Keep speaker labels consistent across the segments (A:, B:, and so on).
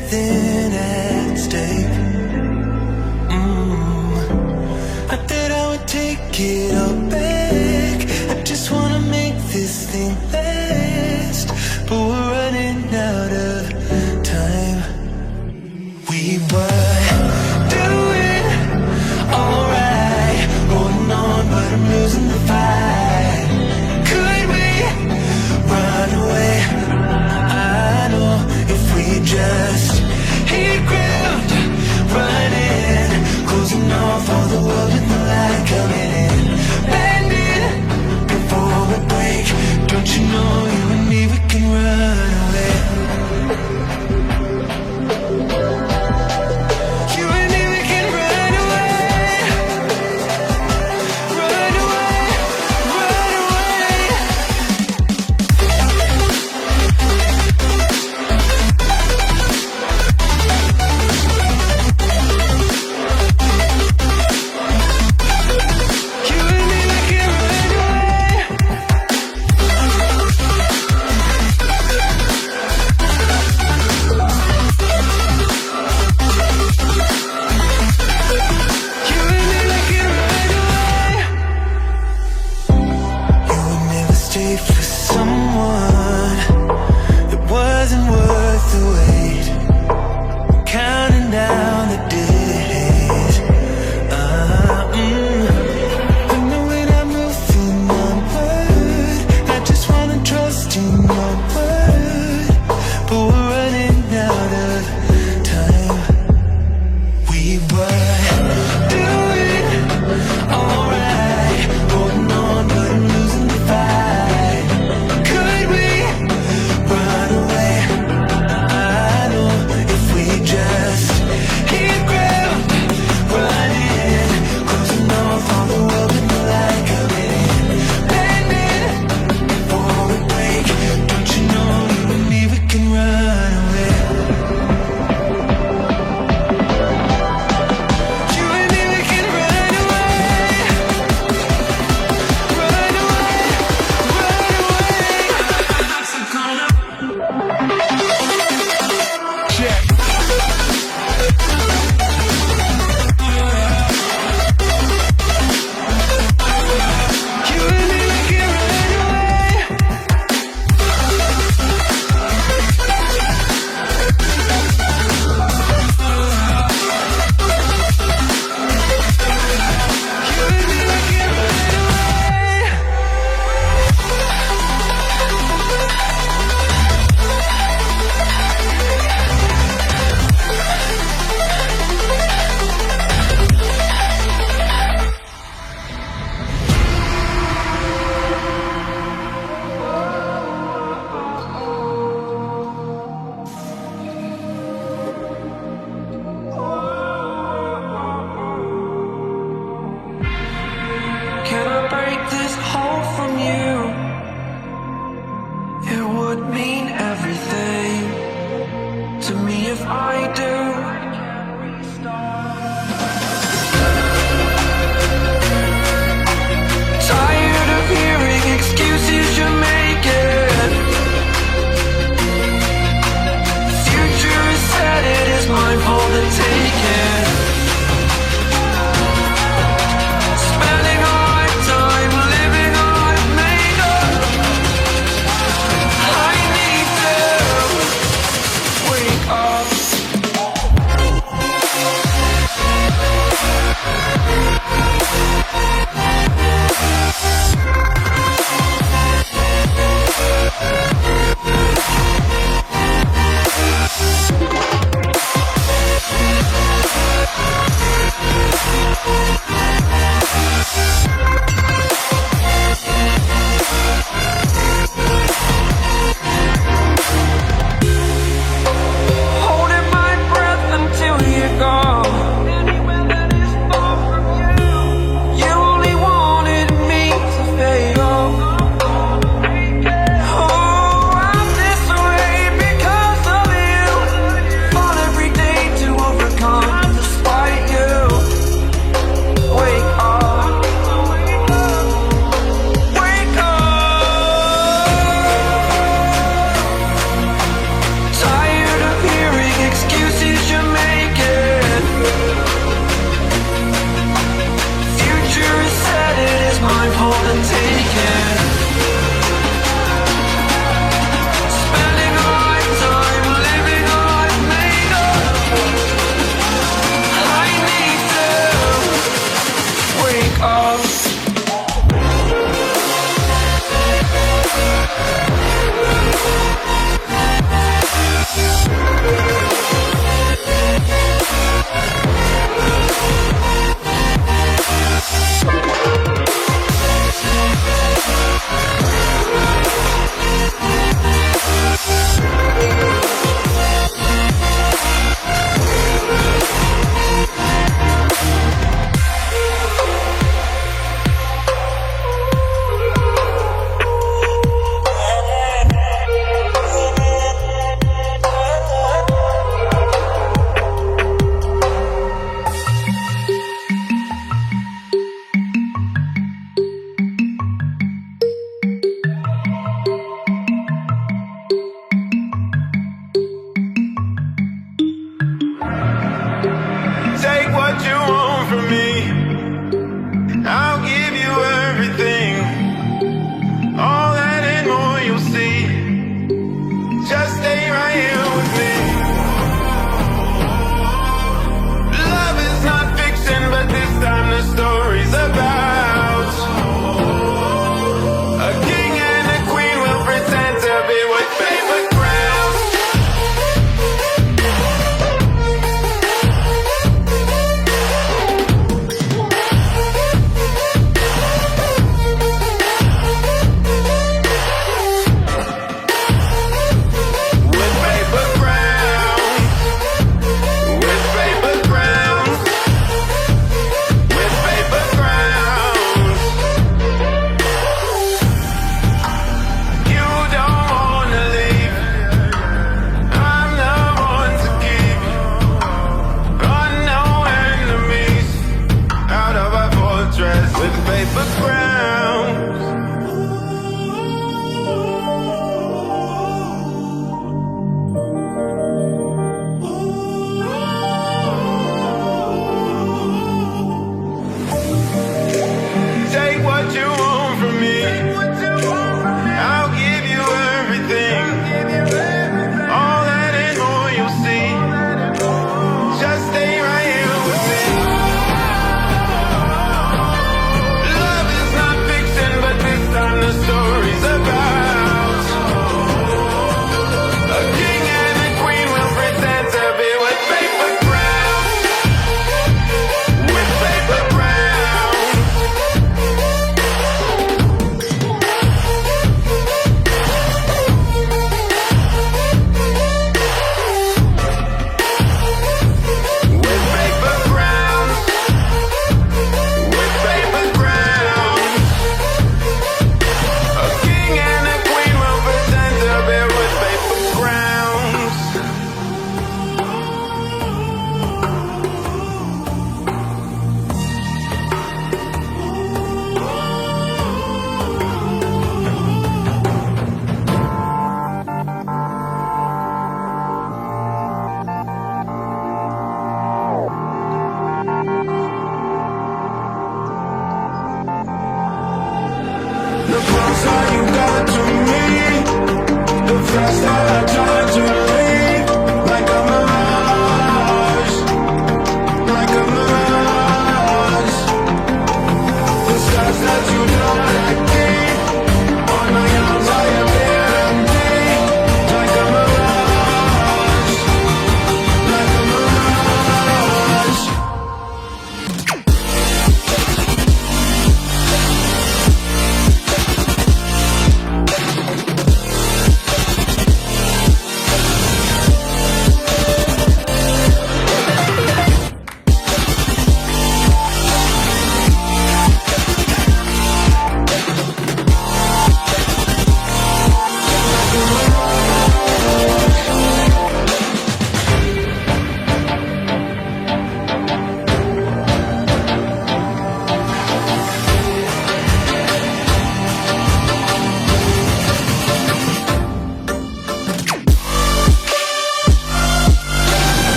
A: everything at stake. Not that I would take it all back. I just wanna make this thing last, but we're running out of time. We were doing alright, holding on, but I'm losing the fight. Could we run away? I know if we just hit ground, running, closing off all the world with the light coming in, bending before we break. Don't you know you and me, we can run away. You and me, we can run away. Run away, run away. You and me, we can run away. You and me, we can run away. You would never stay for someone that wasn't worth the wait. Counting down the days. I know when I'm moving onward, I just wanna trust in your word, but we're running out of time. We were doing alright, holding on, but I'm losing the fight. Could we run away? I know if we just hit ground, running, closing off all the world with the light coming in, bending before we break. Don't you know you and me, we can run away. You and me, we can run away. Run away, run away. Check. You and me, we can run away. You and me, we can run away. Can I break this hold from you? It would mean everything to me if I do. Tired of hearing excuses you're making. Future is set, it is mine for the taking. Spending all my time living all I've made up. I need to wake up.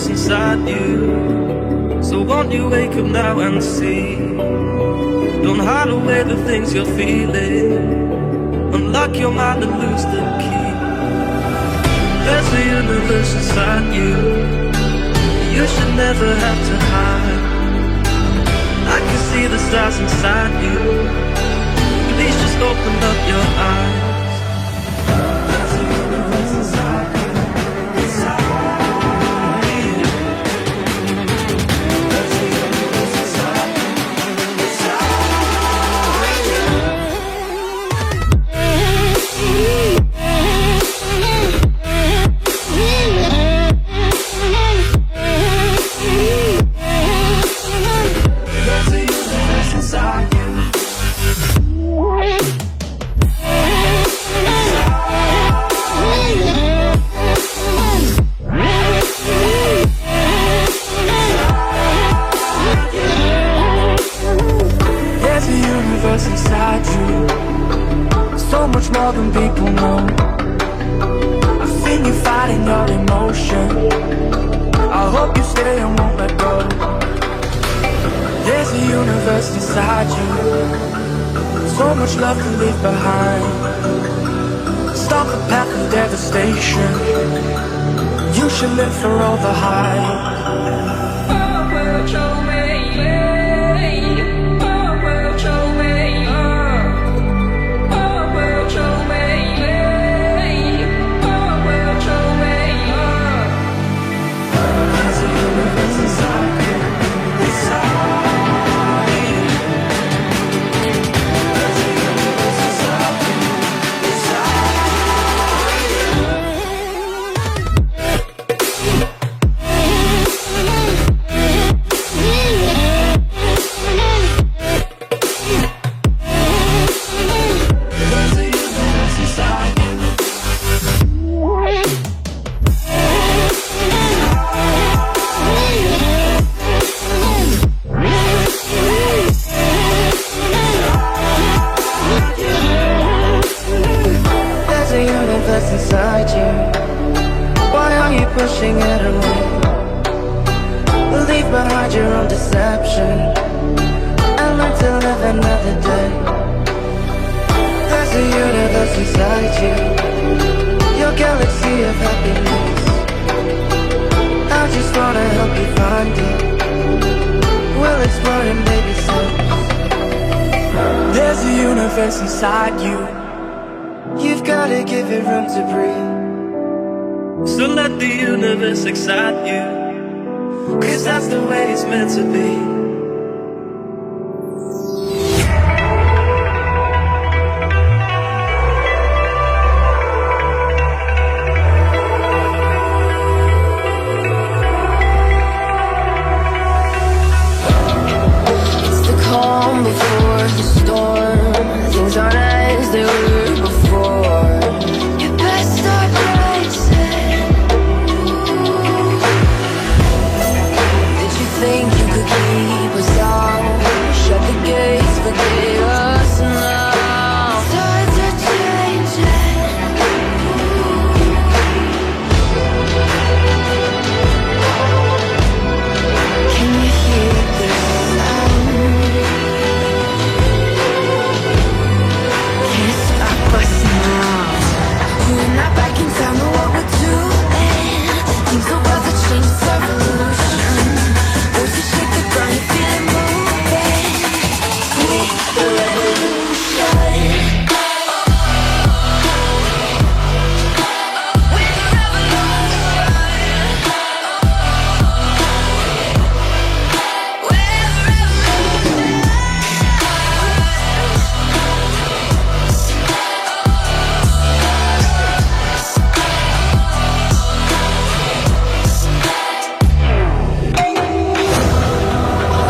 B: inside you. So won't you wake up now and see? Don't hide away the things you're feeling. Unlock your mind and lose the key. There's a universe inside you. You should never have to hide. I can see the stars inside you. Please just open up your eyes. There's a universe inside you. Inside you, so much more than people know. I've seen you fighting your emotion. I hope you stay and won't let go. There's a universe inside you, so much love to leave behind. Stop the path of devastation. You should live for all the hype.
C: that's inside you. Why are you pushing it away? Leave behind your own deception and learn to live another day. There's a universe inside you, your galaxy of happiness. I just wanna help you find it. We'll explore in baby steps. There's a universe inside you, you've gotta give it room to breathe.
B: So let the universe excite you, 'cause that's the way it's meant to be.
C: It's the calm before the storm. Things aren't as they were before. You best start racing. Did you think you could keep us out? Shut the gates, forget us now. Tides are changing. Can you hear this sound? Can't stop us now. We're not back in time, know what we're doing. Things are about to change, it's revolution. Voices shake the ground, you feel it moving. We the revolution. We're the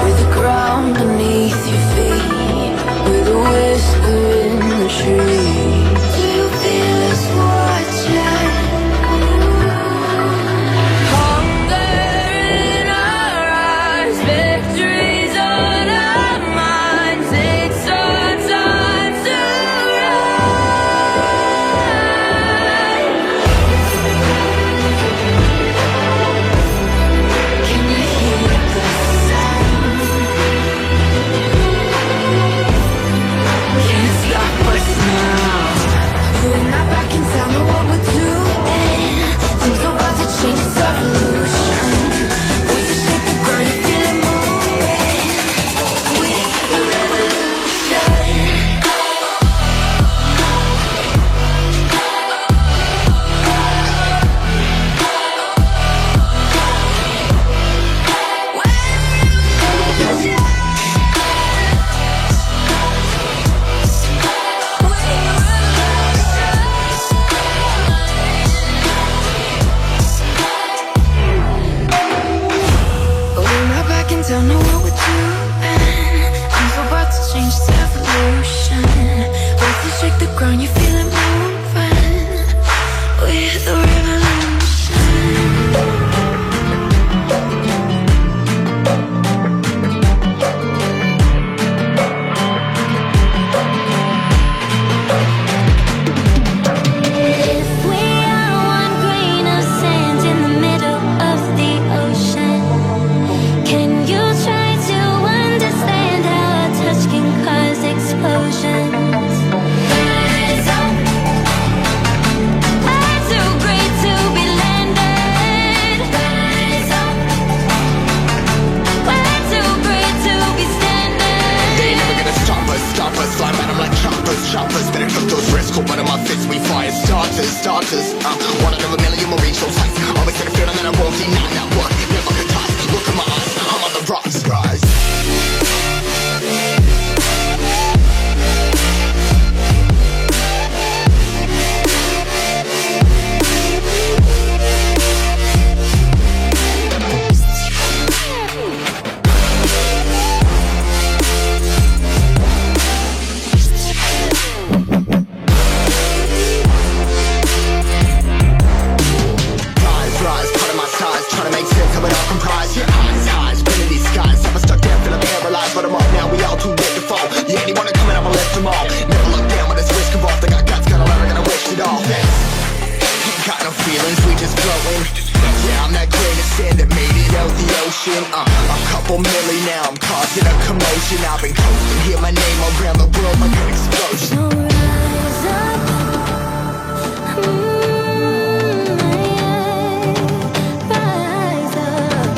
C: We're the ground beneath your feet. We're the whisper in the tree. Do you feel us watching? Hunger in our eyes, victories on our minds. It's our time to rise. Can you hear the sound? Can't stop us now. We're not back in time, know what we're doing. Things are about to change, it's revolution. Voices shake the ground, you feel it moving. We're the revolution. We're not back in town, know what we're doing. Things are about to change, it's evolution. Voices shake the ground, you feel it moving. We're the revolution.
D: If we are one grain of sand in the middle of the ocean, can you try to understand how a touch can cause explosions? Birds up, we're too great to be landed. Birds up, we're too great to be standing.
E: They never gonna stop us, fly by them like choppers. Better cook those risks, cool, but in my fists we fire starters. One out of a million will reach those heights. Always get a feeling that I won't deny that what never could touch. Look in my eyes, I'm on the rocks, rise. Rise, part of my size, trying to make sense of it all comprise. Your eyes, spinning these skies, couple million now, I'm causing a commotion. I've been coasting, hear my name around the world like an explosion.
D: So rise up, rise up.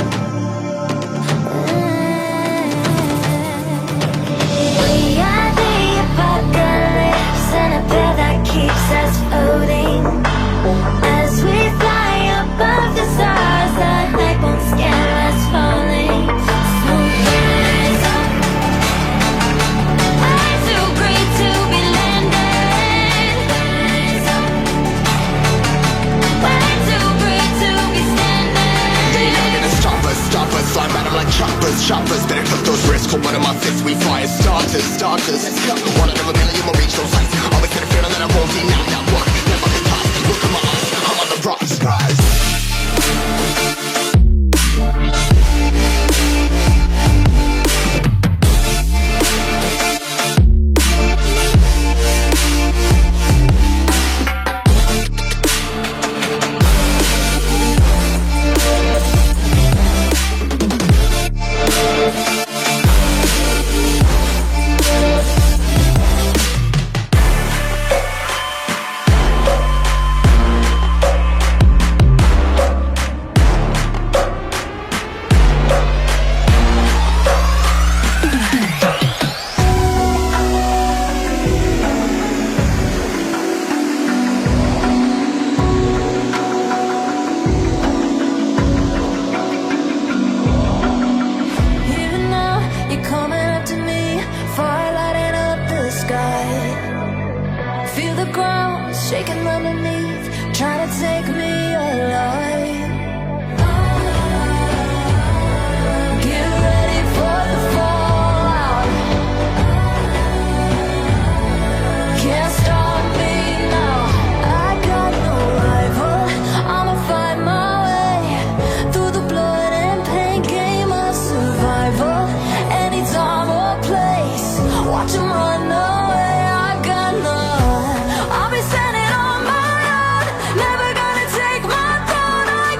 D: We are the apocalypse, and a bell that keeps us floating. As we fly above the stars, the light won't scare us falling. So rise up. I'm too great to be landed. Rise up. Way too great to be standing.
E: They never gonna stop us, fly around them like choppers. Better cook those risks, hold one of my fists, we fire starters. Let's go. One out of a million will reach those heights. Always had a feeling that I won't deny. Not work, never toss. Look at my eyes, I'm on the rocks, guys.
D: Even now, you're coming up to me, fire lighting up the sky. Feel the ground shaking underneath, trying to take me alive. Get ready for the fallout. Can't stop me now. I got no rival. I'ma find my way through the blood and pain game of survival. Any time or place, watch 'em run away. I got none. I'll be standing on my own, never gonna take my throne. I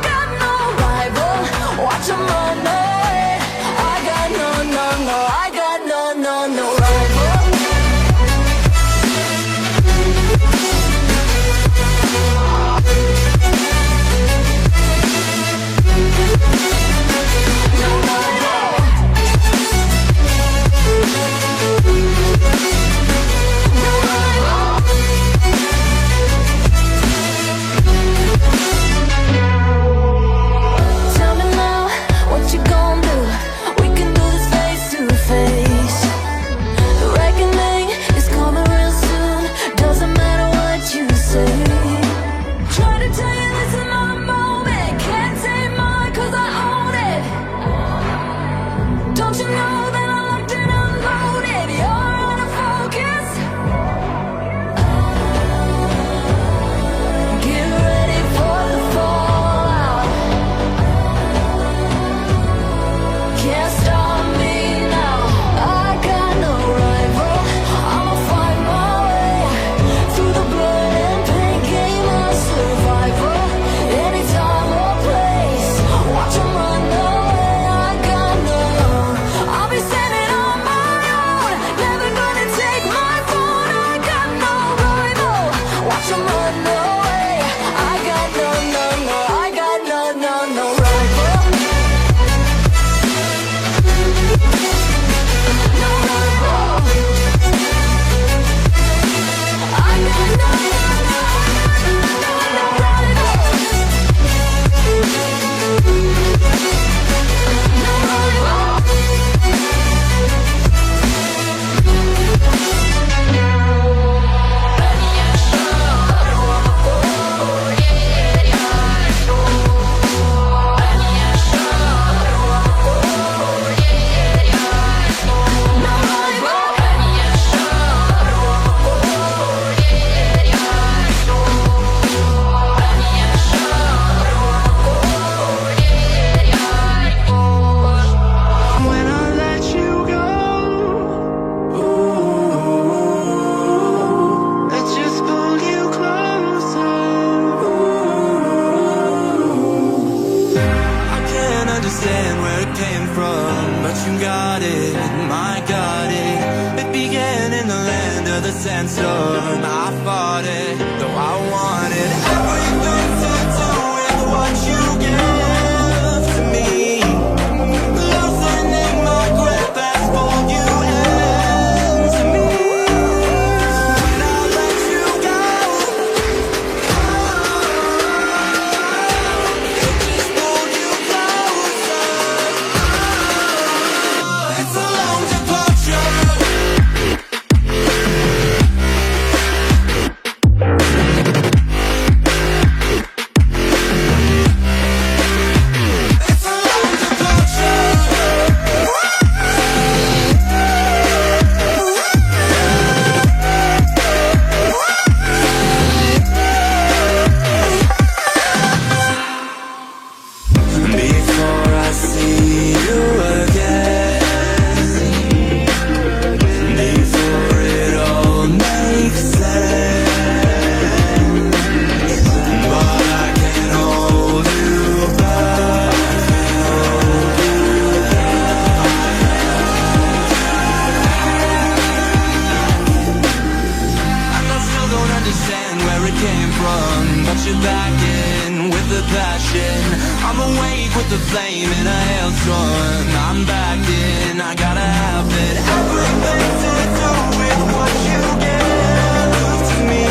A: from, but you're back in with the passion. I'm awake with the flame in a hailstorm. I'm back in, I gotta have it. Everything to do with what you give to me.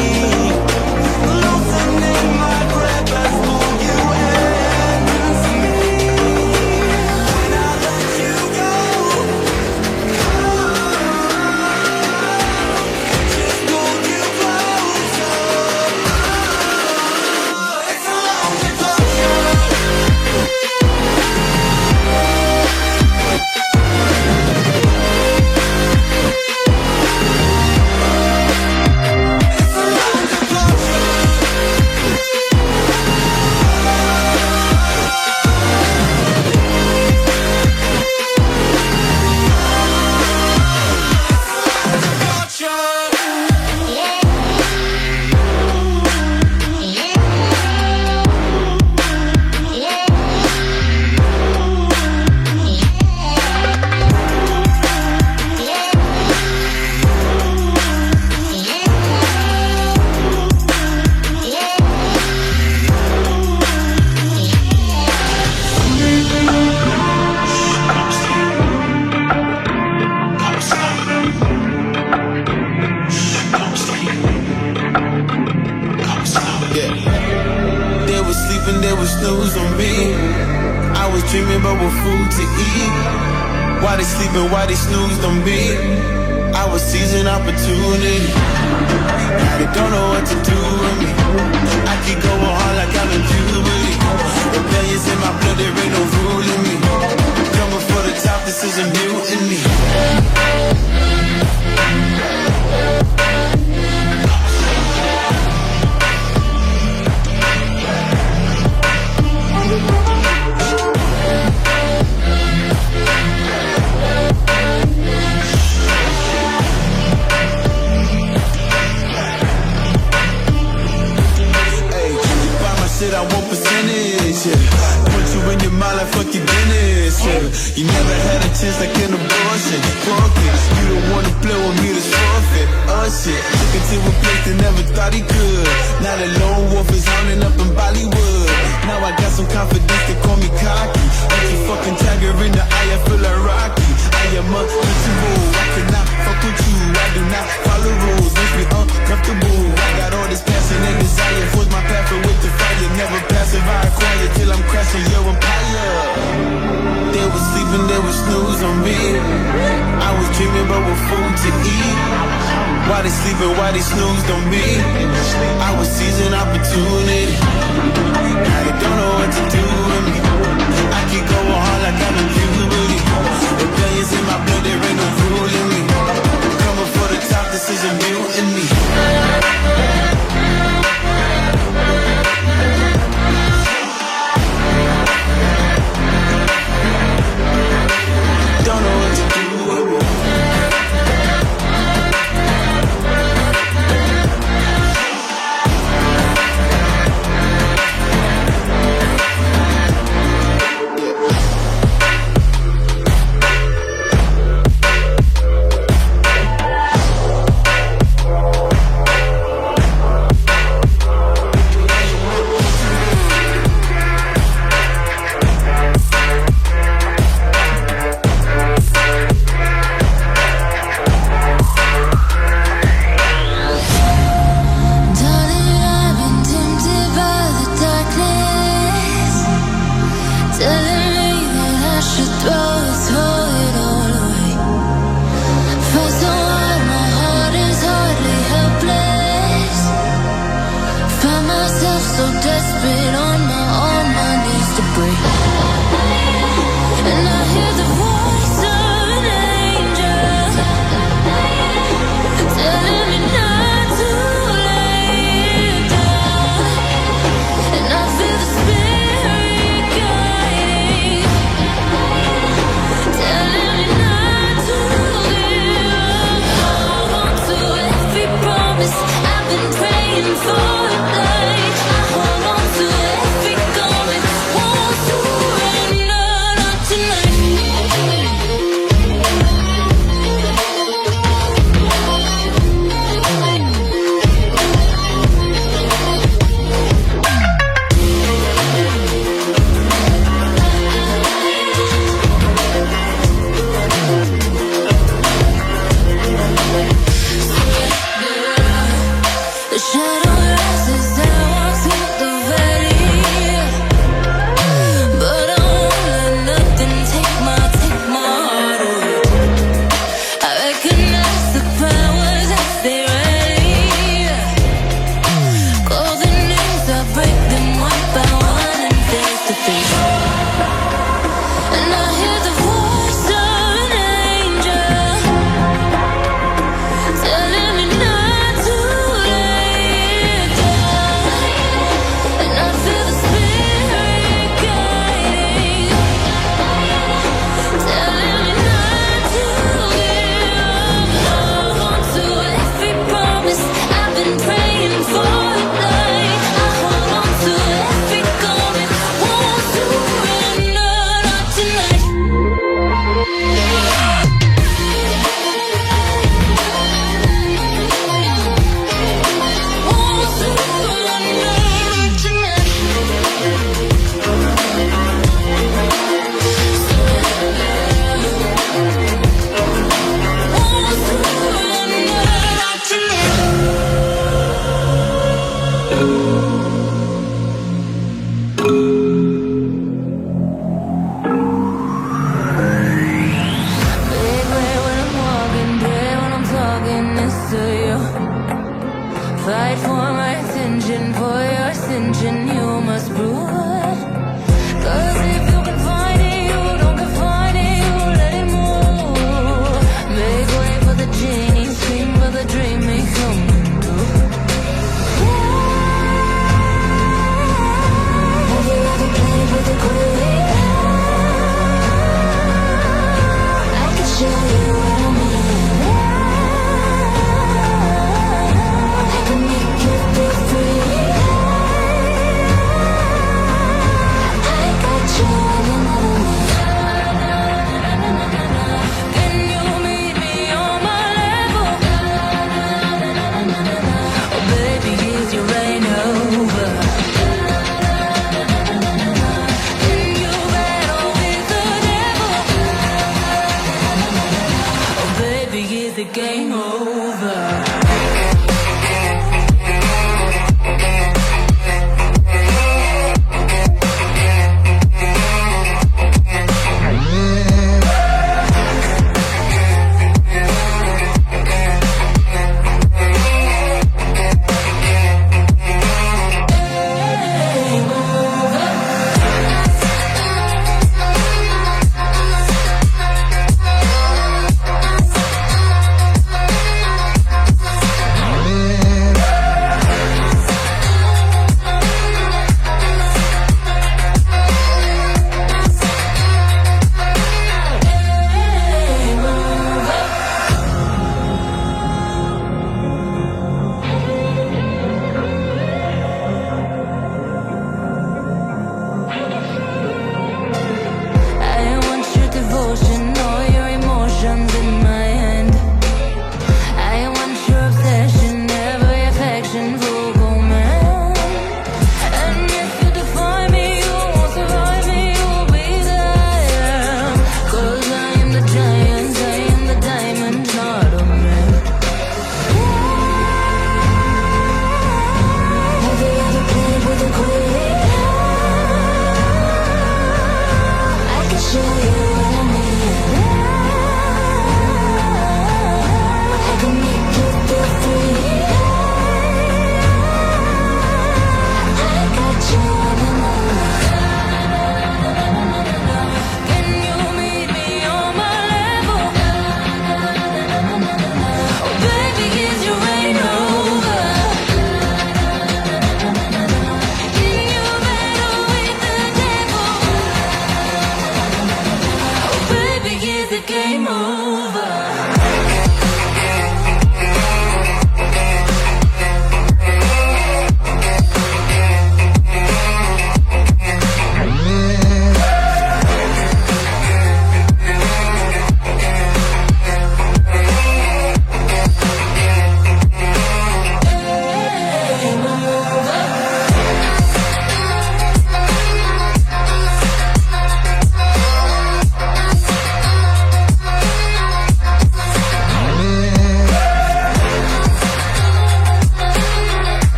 A: Loosening my grip as pull you into me. When I let you go, just hold you closer. It's a long departure. It's a long departure. They was sleeping, they was snooze on me. I was dreaming about what food to eat. Why they sleeping, why they snoozed on me? I was seizing opportunity. Now they don't know what to do with me. I keep going hard like I'm in puberty. Rebellions in my blood, there ain't no ruling me. Coming for the top, this is a mutiny. I want percentage, yeah. Put you in your mind like fuck your business, yeah. You never had a chance like an abortion. Fuck it, you don't wanna play with me, that's forfeit. Oh shit, took it to a place that never thought he could. Now the lone wolf is hounding up in Bollywood. Now I got some confidence, they call me cocky. Like you fucking tiger in the eye, I feel like Rocky. I am untouchable, I cannot fuck with you. I do not follow rules, makes me uncomfortable. I got all this passion and desire, force my path with the fire. Never passive, I acquire till I'm crashing your empire. They was sleeping, they was snooze on me. I was dreaming about what food to eat. Why they sleeping, why they snoozed on me? I was seizing opportunity. Now they don't know what to do with me. I keep going hard like I'm in puberty. Rebellions in my blood, there ain't no ruling me. Coming for the top, this is a mutiny. Don't know what to do with me.
D: I've been praying for a light. I hold on to every goal.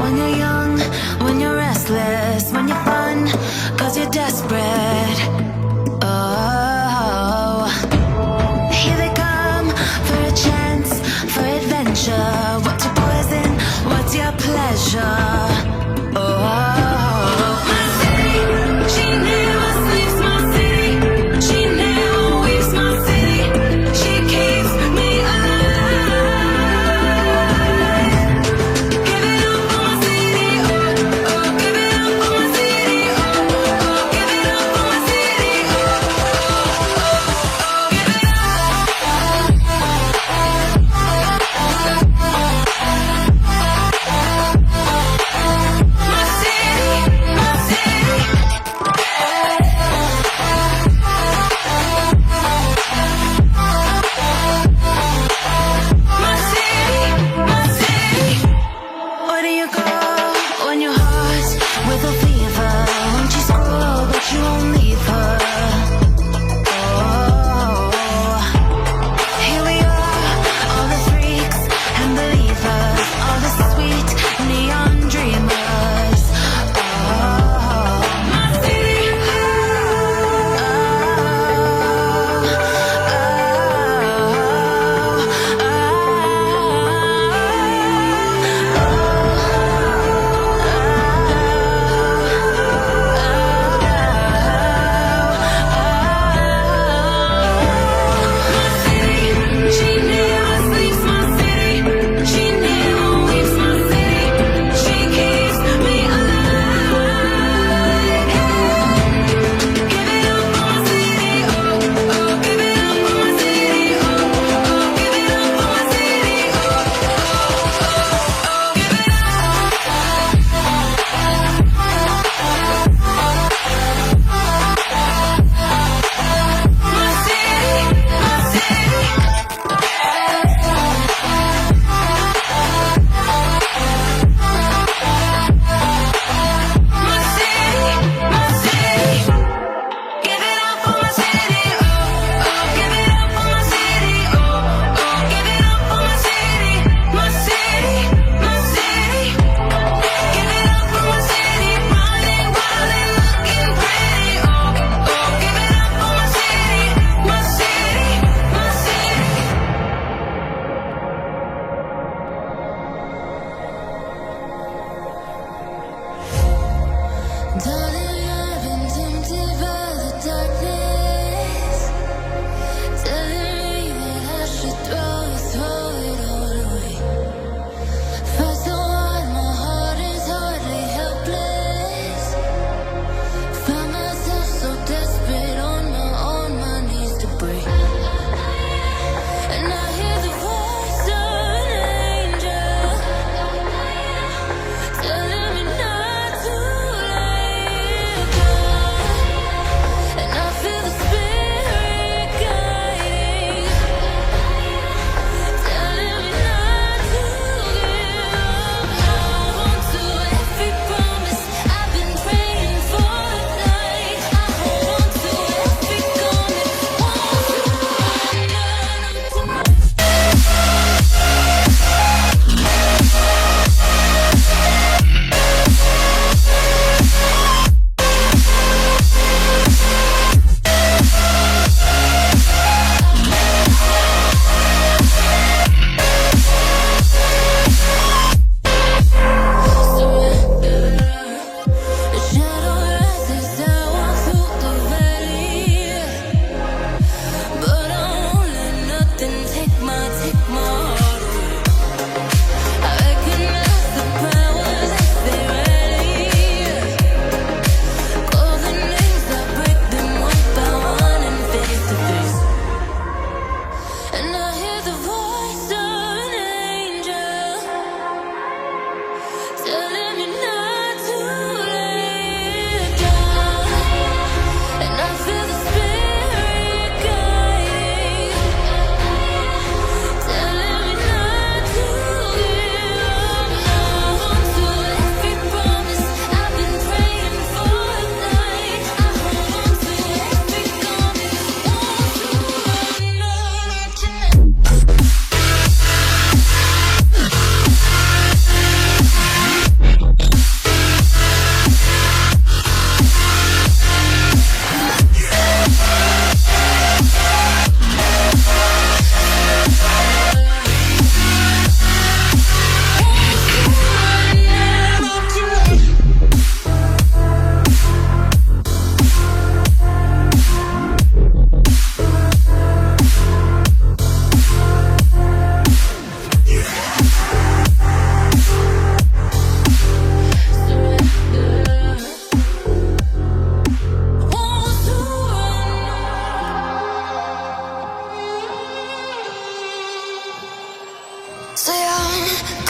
D: When you're young, when you're restless, when you're fun, cause you're desperate. Oh, here they come for a chance, for adventure. What's your poison? What's your pleasure? Oh.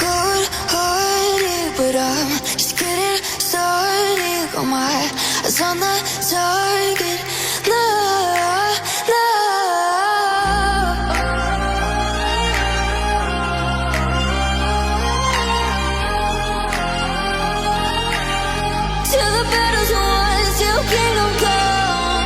D: good-hearted, but I'm just getting started. Got my eyes on the target. No, no. Till the battle's won, till kingdom come.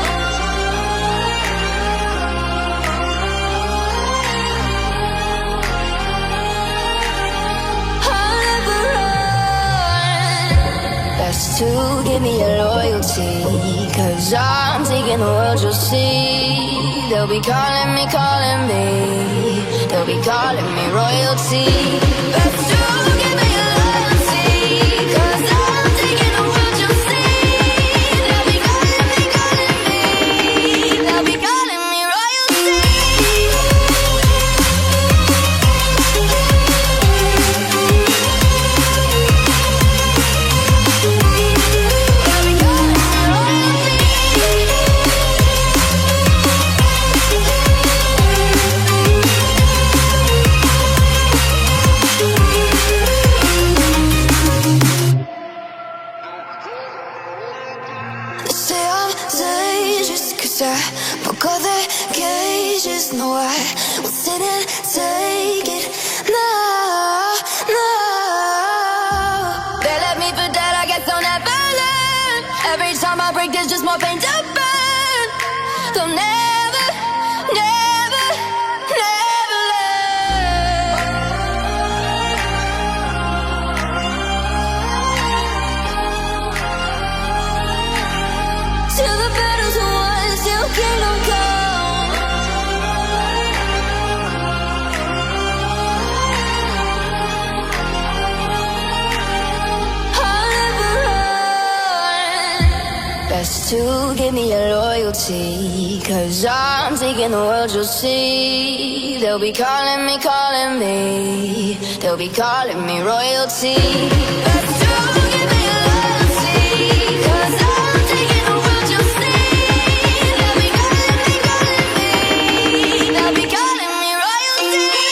D: I'll never run. Best to give me your loyalty, 'cause I'm taking the world, you'll see. They'll be calling me, they'll be calling me royalty. Best to give me your loyalty, 'cause I'm taking the world, you'll see. They'll be calling me, they'll be calling me royalty. They say I'm dangerous 'cause I broke all the cages. No, I will sit and take it. No, no. They left me for dead, I guess I'll never learn. Every time I break, there's just more pain to burn. They'll never, never, never learn. Till the battle's won, till kingdom come. I'll never run. Best to give me your loyalty, 'cause I'm taking the world, you'll see. They'll be calling me, they'll be calling me royalty. Best to give me your loyalty, 'cause I'm taking the world, you'll see. They'll be calling me, they'll be calling me royalty.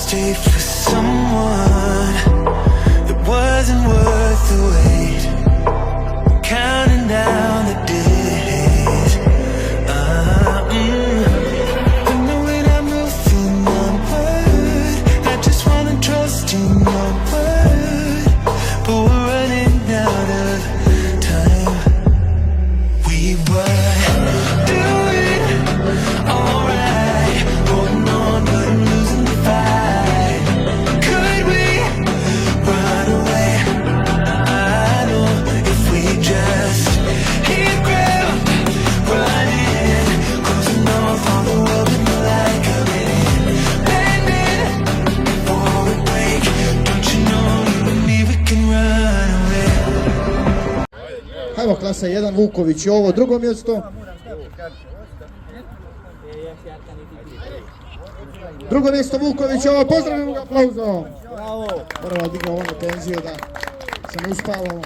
A: stay for someone that wasn't worth the wait. Counting down the days. I know when I'm moving onward, I just wanna trust in your word, but we're running out of time. We were doing alright, holding on but losing the fight. Could we run away? I know if we just hit ground running, closing off all the world in the light coming in, bending for a break. Don't you know you and me, we can run away.
F: Hajmo klasa 1, Vuković je ovo drugo mjesto. Drugo mjesto Vuković je ovo, pozdravimo ga aplauzom. Prvo digao ono tenziju da se ne uspavamo.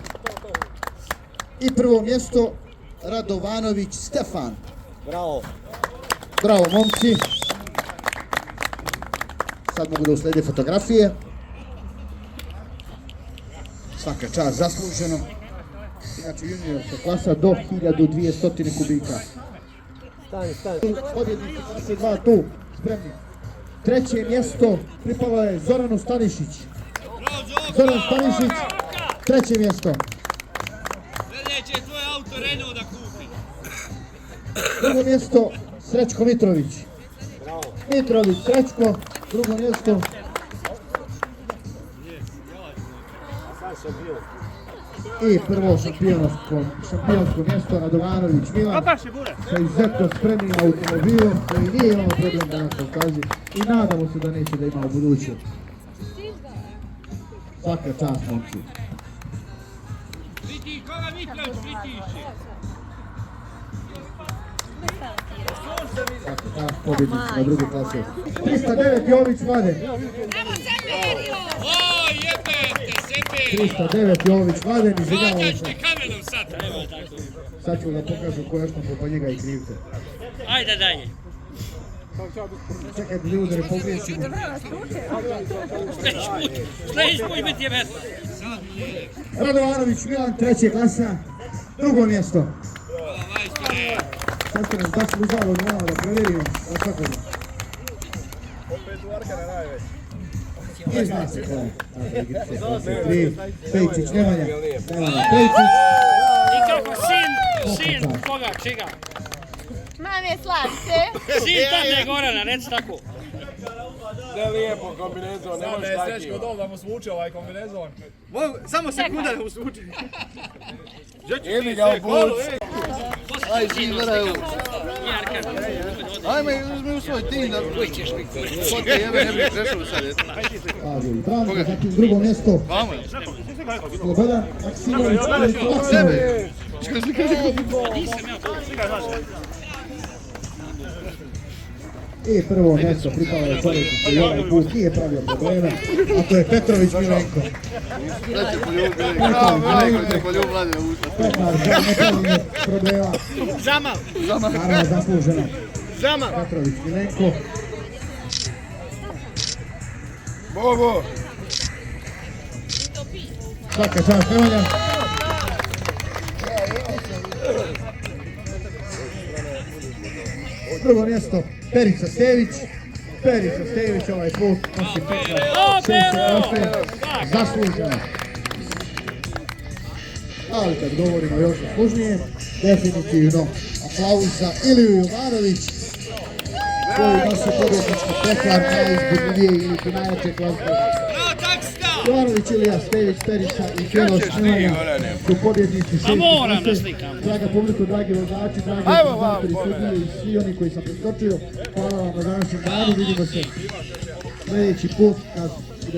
F: I prvo mjesto Radovanović Stefan. Bravo momci. Sad mogu da uslede fotografije. Svaka čast, zasluženo. Znači juniorska klasa do 1200 kubika. Pobjednici klase 2 tu, spremni. Treće mjesto pripalo je Zoranu Stanišić. Zoran Stanišić, treće mjesto.
G: Sljedeće je tvoj auto Renault da kupi.
F: Drugo mjesto Srećko Mitrović. Mitrović Srećko, drugo mjesto. I prvo šampionsko mjesto Radovanović Milan sa izuzetno spremnim automobilom koji nije imao problem danas u stazi i nadamo se da neće da ima u budućnosti. Svaka čast momci.
G: Vidi, koga Mitrović pritiše?
F: Svaka čast pobjednici na druge klase. 309 Jović Mladen.
G: O, jebete, sebe!
F: 309 Jović Mladen, izvinjavamo
G: Dođeš
F: se.
G: ti kamerom sad.
F: Sad ću da pokažem ko je što po njega i krivce.
G: Ajde dalje.
F: Čekaj da udare pogriješimo.
G: Sljedeći put biti je mjesto.
F: Radovanović Milan, treće klasa, drugo mjesto. Sad ste nas baš uzalo malo da provjerimo od svakoga. I zna se ko je. Pejčić, Nemanja. Pejčić.
G: I kako sin, koga, čega?
H: Mame Slavice.
G: Sin Tande Gorana, reci tako.
I: Ne lijepo kombinezon, ne možeš taki.
J: Srećko dol da mu svuče ovaj kombinezon.
I: Samo sekunda da mu svuče.
J: Ili ga obuci.
I: Aj, sin, gledaj ovo. Ajme, uzmi u svoj tim da... Kod te jebe ne bi prešao sad.
F: Branko, zatim drugo mjesto.
I: Vamo.
F: Slobodan Maksimović, Maksimović. I prvo mjesto pripalo je čovjeku koji ovaj put nije pravio probleme, a to je Petrović Milenko.
I: Da će poljubiti, Milenko će poljubiti u usta.
F: Petar, ne pravi problema.
G: Zamal.
F: Naravno zasluženo.
G: Zamal.
F: Petrović Milenko.
I: Bobo!
F: Svaka čast Nemanja. Drugo mjesto Perica Stević. Perica Stević ovaj put nosi Petar 6. Zasluženo. Ali kad govorimo još zaslužnije, definitivno aplauz za Iliju Jovanović koji nosi pobjednički peklar najizbudljivije ili najjače klase. Jovanović, Ilija Stević, Perica i Kros Nemanja su pobjednici 6. klase. Draga publiku, dragi vozači, dragi organizatori, sudije i svi oni koji sam preskočio, hvala vam na današnjem danu, vidimo se sljedeći put kad